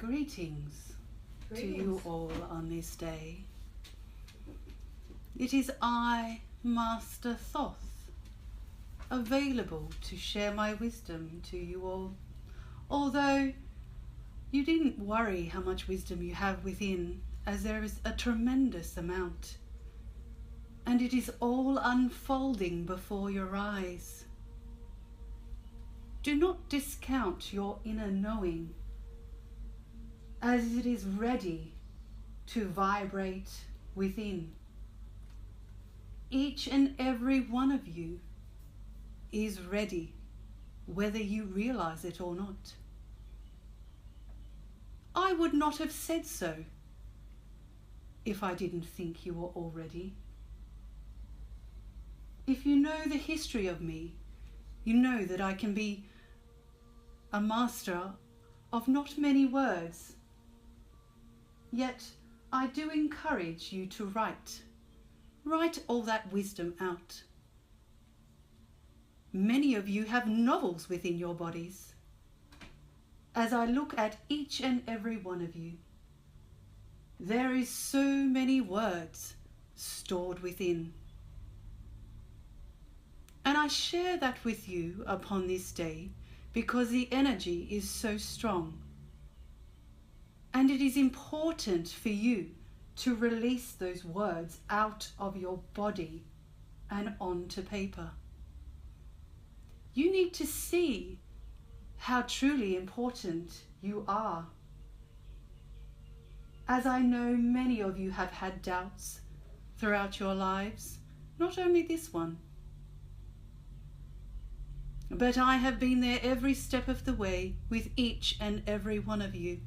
Greetings to you all on this day. It is I, Master Thoth, available to share my wisdom to you all. Although you needn't worry how much wisdom you have within, as there is a tremendous amount, and it is all unfolding before your eyes. Do not discount your inner knowing, as it is ready to vibrate within. Each and every one of you is ready, whether you realize it or not. I would not have said so if I didn't think you were all ready. If you know the history of me, you know that I can be a master of not many words. Yet I do encourage you to write all that wisdom out. Many of you have novels within your bodies. As I look at each and every one of you, there is so many words stored within. And I share that with you upon this day because the energy is so strong. And it is important for you to release those words out of your body and onto paper. You need to see how truly important you are. As I know many of you have had doubts throughout your lives, not only this one, but I have been there every step of the way with each and every one of you.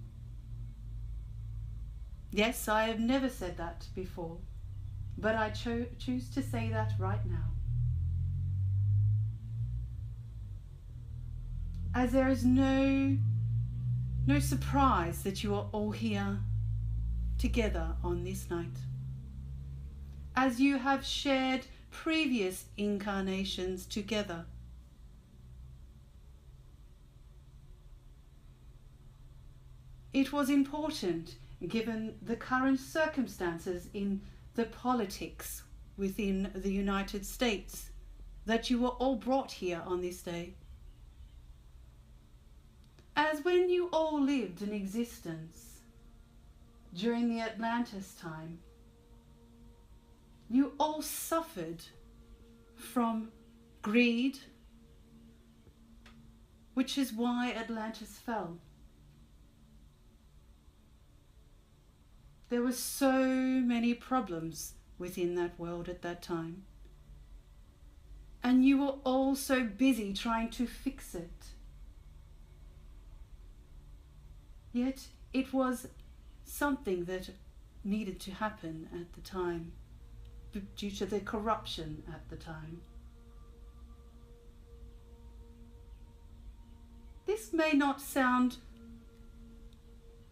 Yes, I have never said that before, but I choose to say that right now. As there is no surprise that you are all here together on this night. As you have shared previous incarnations together. It was important, given the current circumstances in the politics within the United States, that you were all brought here on this day. As when you all lived in existence during the Atlantis time, you all suffered from greed, which is why Atlantis fell. There were so many problems within that world at that time. And you were all so busy trying to fix it. Yet it was something that needed to happen at the time, due to the corruption at the time. This may not sound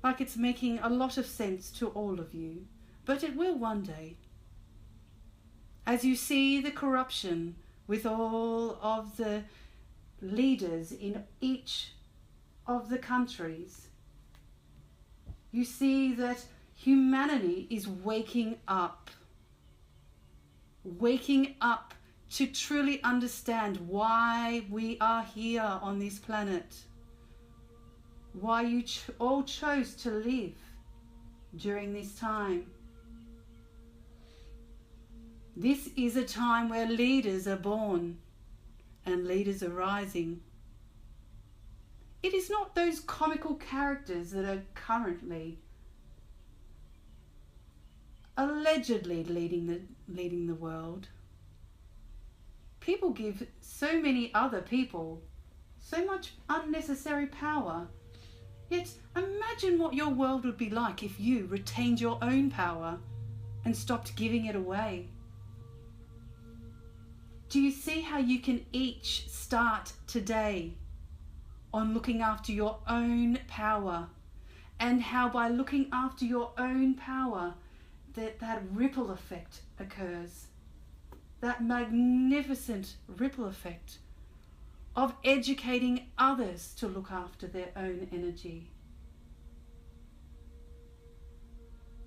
like it's making a lot of sense to all of you, but it will one day. As you see the corruption with all of the leaders in each of the countries, you see that humanity is waking up to truly understand why we are here on this planet. Why you all chose to live during this time. This is a time where leaders are born and leaders are rising. It is not those comical characters that are currently allegedly leading the world. People give so many other people so much unnecessary power. Yet imagine what your world would be like if you retained your own power and stopped giving it away. Do you see how you can each start today on looking after your own power, and how by looking after your own power that ripple effect occurs, that magnificent ripple effect of educating others to look after their own energy.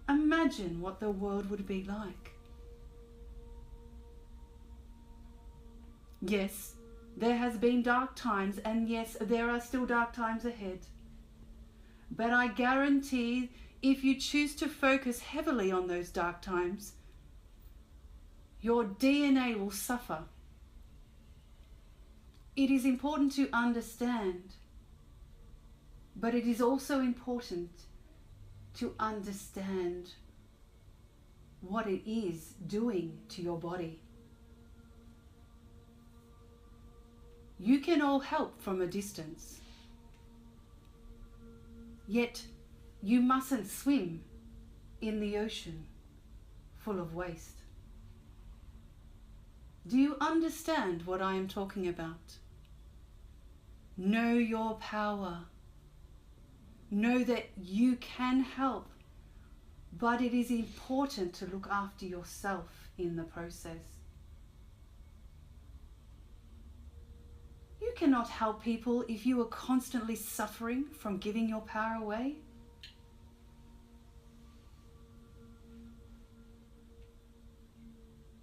Imagine what the world would be like. Yes, there has been dark times, and yes, there are still dark times ahead. But I guarantee if you choose to focus heavily on those dark times, your DNA will suffer. It is important to understand, but it is also important to understand what it is doing to your body. You can all help from a distance, yet you mustn't swim in the ocean full of waste. Do you understand what I am talking about? Know your power. Know that you can help, but it is important to look after yourself in the process. You cannot help people if you are constantly suffering from giving your power away.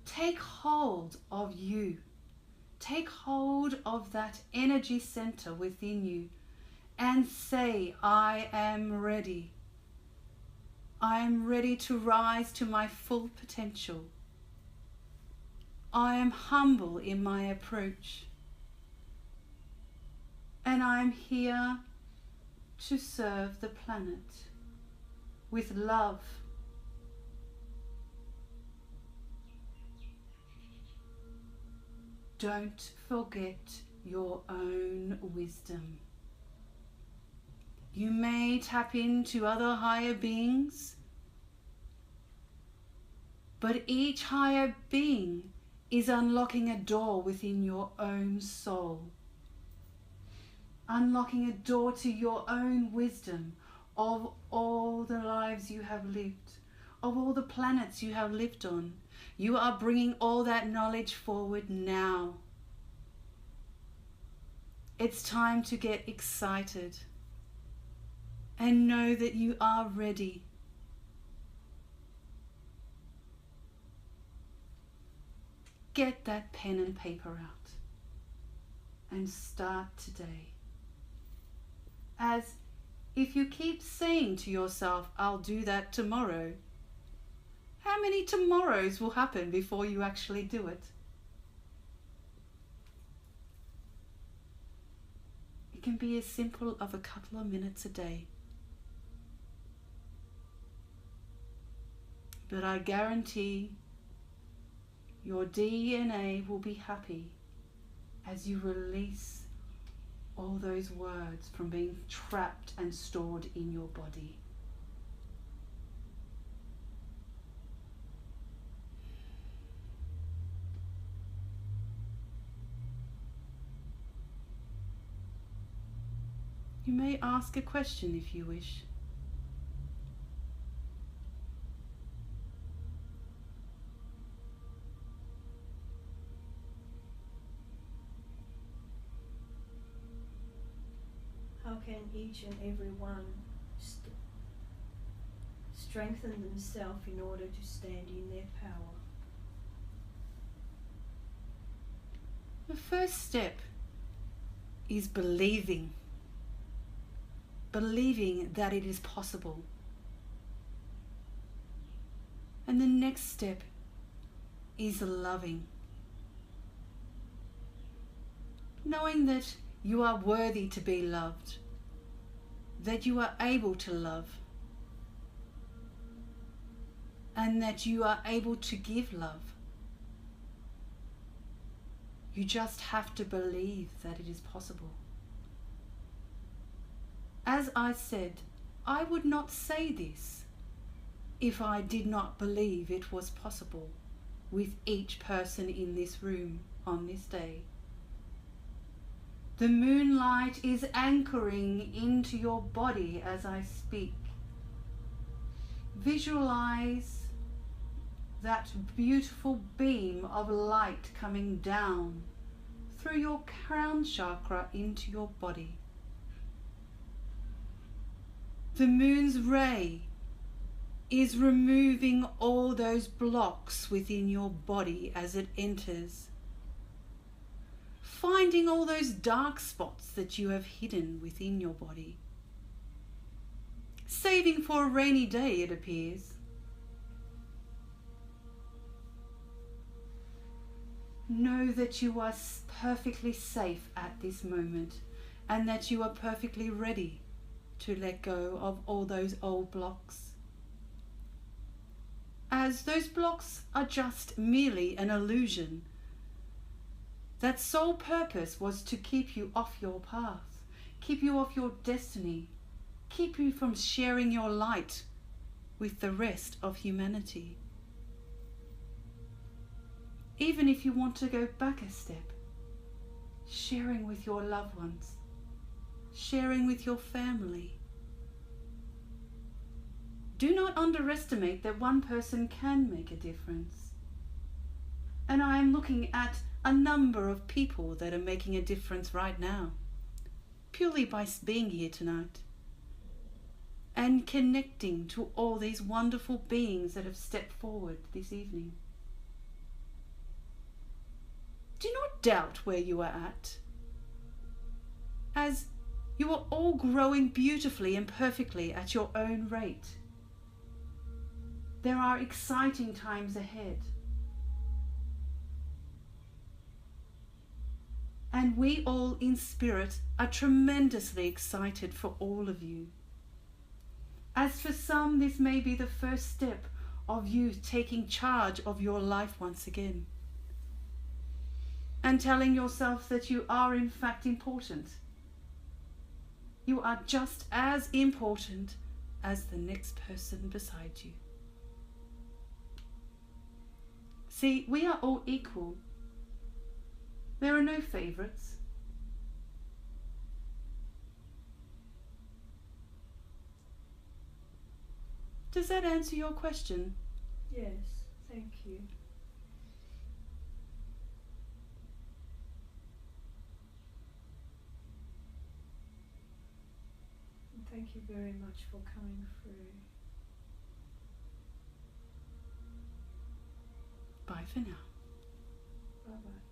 Take hold of you. Take hold of that energy center within you and say, I am ready. I am ready to rise to my full potential. I am humble in my approach. And I am here to serve the planet with love. Don't forget your own wisdom. You may tap into other higher beings, but each higher being is unlocking a door within your own soul. Unlocking a door to your own wisdom of all the lives you have lived, of all the planets you have lived on. You are bringing all that knowledge forward now. It's time to get excited and know that you are ready. Get that pen and paper out and start today. As if you keep saying to yourself, I'll do that tomorrow, how many tomorrows will happen before you actually do it? It can be as simple as a couple of minutes a day. But I guarantee your DNA will be happy as you release all those words from being trapped and stored in your body. You may ask a question if you wish. How can each and every one strengthen themselves in order to stand in their power? The first step is believing. Believing that it is possible. And the next step is loving. Knowing that you are worthy to be loved, that you are able to love, and that you are able to give love. You just have to believe that it is possible. As I said, I would not say this if I did not believe it was possible with each person in this room on this day. The moonlight is anchoring into your body as I speak. Visualize that beautiful beam of light coming down through your crown chakra into your body. The moon's ray is removing all those blocks within your body as it enters. Finding all those dark spots that you have hidden within your body. Saving for a rainy day, it appears. Know that you are perfectly safe at this moment and that you are perfectly ready to let go of all those old blocks. As those blocks are just merely an illusion. That sole purpose was to keep you off your path, keep you off your destiny, keep you from sharing your light with the rest of humanity. Even if you want to go back a step, sharing with your loved ones, sharing with your family. Do not underestimate that one person can make a difference. And I am looking at a number of people that are making a difference right now, purely by being here tonight and connecting to all these wonderful beings that have stepped forward this evening. Do not doubt where you are at, as you are all growing beautifully and perfectly at your own rate. There are exciting times ahead. And we all in spirit are tremendously excited for all of you. As for some, this may be the first step of you taking charge of your life once again. And telling yourself that you are in fact important. You are just as important as the next person beside you. See, we are all equal. There are no favorites. Does that answer your question? Yes, thank you. And thank you very much for coming through. Bye for now. Bye-bye.